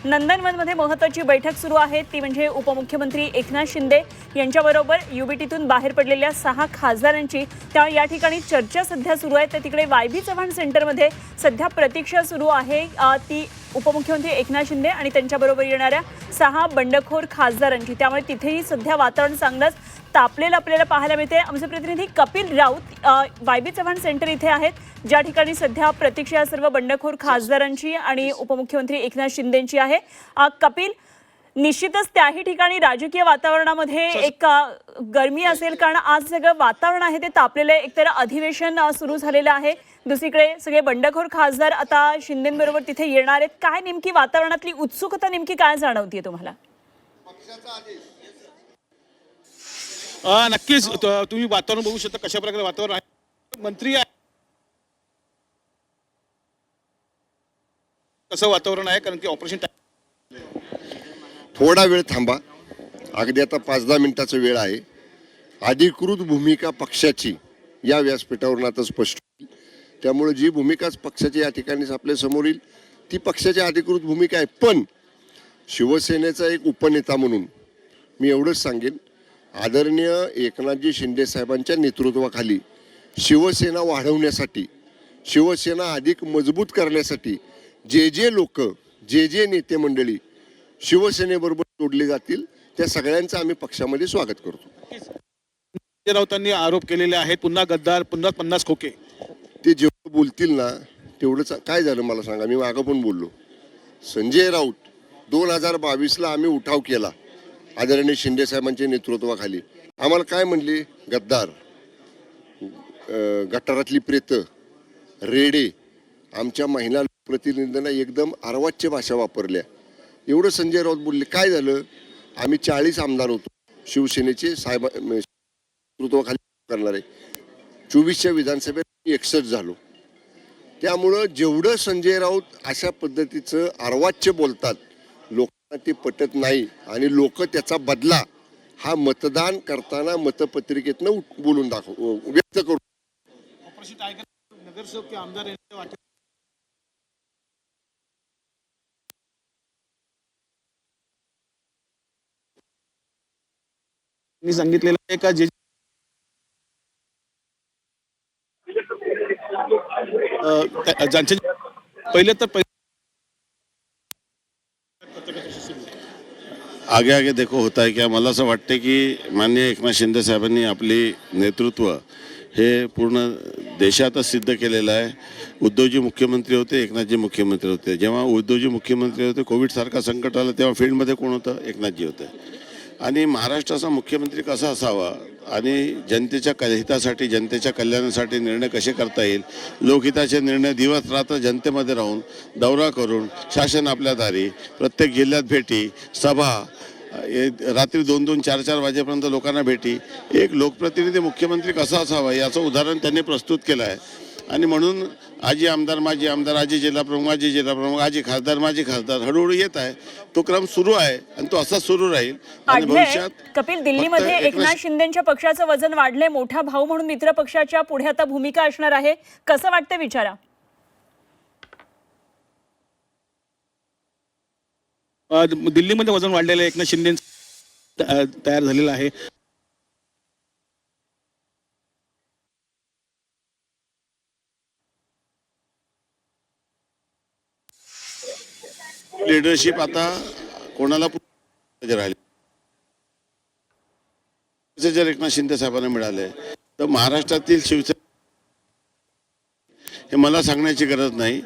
नंदनवनमध्ये महत्त्वाची बैठक सुरू आहे, ती म्हणजे उपमुख्यमंत्री एकनाथ शिंदे यांच्याबरोबर युबीटीतून बाहेर पडलेल्या 6 खासदारांची. त्या या ठिकाणी चर्चा सध्या सुरू आहे. तर तिकडे वाय बी चव्हाण सेंटरमध्ये सध्या प्रतीक्षा सुरू आहे ती उपमुख्यमंत्री एकनाथ शिंदे आणि त्यांच्याबरोबर येणाऱ्या 6 बंडखोर खासदारांची. त्यामुळे तिथेही सध्या वातावरण चांगलंच तापलेलं आपल्याला पाहायला मिळते. आमचे प्रतिनिधी Kapil Raut Y B Chavan centre इथे आहेत, ज्या ठिकाणी सध्या प्रतीक्षा सर्व बंडखोर खासदारांची आणि उपमुख्यमंत्री एकनाथ शिंदेंची आहे. कपिल, निश्चितच त्याही ठिकाणी राजकीय वातावरणामध्ये एक गरमी असेल, कारण आज सगळं वातावरण आहे ते तापलेलं आहे. एकतर अधिवेशन सुरू झालेलं आहे, दुसरीकडे सगळे बंडखोर खासदार आता शिंदेंबरोबर तिथे येणार आहेत. काय नेमकी वातावरणातली उत्सुकता नेमकी काय जाणवतीये तुम्हाला? नक्कीच तुम्ही वातावरण बघू शकता कशा प्रकारे वातावरण आहे. मंत्री कसं वातावरण आहे, कारण की ऑपरेशन थोडा वेळ थांबा, अगदी आता 5-10 मिनिटाचा वेळ आहे. अधिकृत भूमिका पक्षाची या व्यासपीठावरून आता स्पष्ट होईल. त्यामुळे जी भूमिकाच पक्षाची या ठिकाणी आपल्या समोर येईल ती पक्षाची अधिकृत भूमिका आहे. पण शिवसेनेचा एक उपनेता म्हणून मी एवढंच सांगेन, आदरणीय एकनाथजी शिंदे साहेबांच्या नेतृत्वाखाली शिवसेना वाढवण्यासाठी, शिवसेना अधिक मजबूत करण्यासाठी जे लोक, जे नेते मंडळी शिवसेनेबरोबर जोडले जातील त्या सगळ्यांचं आम्ही पक्षामध्ये स्वागत करतो. संजय राऊतांनी आरोप केलेले आहेत, पुन्हा गद्दार, पुन्हा 50 खोके. ते जेवढं बोलतील ना तेवढंच. काय झालं मला सांगा, मी मागं पण बोललो. संजय राऊत 2022ला आम्ही उठाव केला आदरणीय शिंदे साहेबांच्या नेतृत्वाखाली. आम्हाला काय म्हणले? गद्दार, गटारातली प्रेत, रेडे. आमच्या महिला प्रतिनिधींना एकदम अर्वाच्य भाषा वापरल्या. एवढं संजय राऊत बोलले. काय झालं? आम्ही 40 आमदार होतो शिवसेनेचे साहेब नेतृत्वाखाली करणारे. 24च्या विधानसभेत 61 झालो. त्यामुळं जेवढं संजय राऊत अशा पद्धतीचं अर्वाच्य बोलतात लोकांना ते पटत नाही आणि लोक त्याचा बदला हा मतदान करताना मतपत्रिकेतनं बोलून व्यक्त करू. ऑपरेशन टायगर नगरसेवक की आमदार यांच्या वाटेत मी सांगितलेलं आहे का जे ज्यांचे पहिले तर आगे आगे देखो होता है क्या. मला असं वाटते की माननीय एकनाथ शिंदे साहेबांनी आपली नेतृत्व हे पूर्ण देशातच सिद्ध केलेलं आहे. उद्धवजी मुख्यमंत्री होते, एकनाथजी मुख्यमंत्री होते. जेव्हा उद्धवजी मुख्यमंत्री होते, कोविडसारखा संकट आलं, तेव्हा फील्डमध्ये कोण होतं? एकनाथजी होते. आणि महाराष्ट्राचा मुख्यमंत्री कसा असावा आणि जनतेच्या हितासाठी, जनतेच्या कल्याणासाठी निर्णय कसे करता येईल, लोकहिताचे निर्णय दिवस रात्र जनतेमध्ये राहून दौरा करून शासन आपल्या दारी, प्रत्येक जिल्ह्यात भेटी, सभा, रात्री 2-2, 4-4 वाजेपर्यंत लोकांना भेटी. एक लोकप्रतिनिधी मुख्यमंत्री कसा असावा याचं उदाहरण त्यांनी प्रस्तुत केलं आहे. आणि म्हणून आजी आमदार माझी आमदार, आजी जिल्हाप्रमुख माझी जिल्हाप्रमुख, आजी खासदार माझी खासदार हळूहळू येत आहे. तो क्रम सुरू आहे आणि तो असाच सुरू राहील. आणि भविष्यात कपिल, दिल्लीमध्ये एकनाथ शिंदेच्या पक्षाचं वजन वाढलंय. मोठा भाऊ म्हणून मित्र पक्षाच्या पुढे आता भूमिका असणार आहे. कसं वाटतं विचारा? दिल्लीमध्ये वजन वाढलेलं एकनाथ शिंदे तयार झालेलं आहे. लिडरशिप आता कोणाला राहिले. जर एकनाथ शिंदे साहेबांना मिळाले तर महाराष्ट्रातील शिवसेना हे मला सांगण्याची गरज नाही.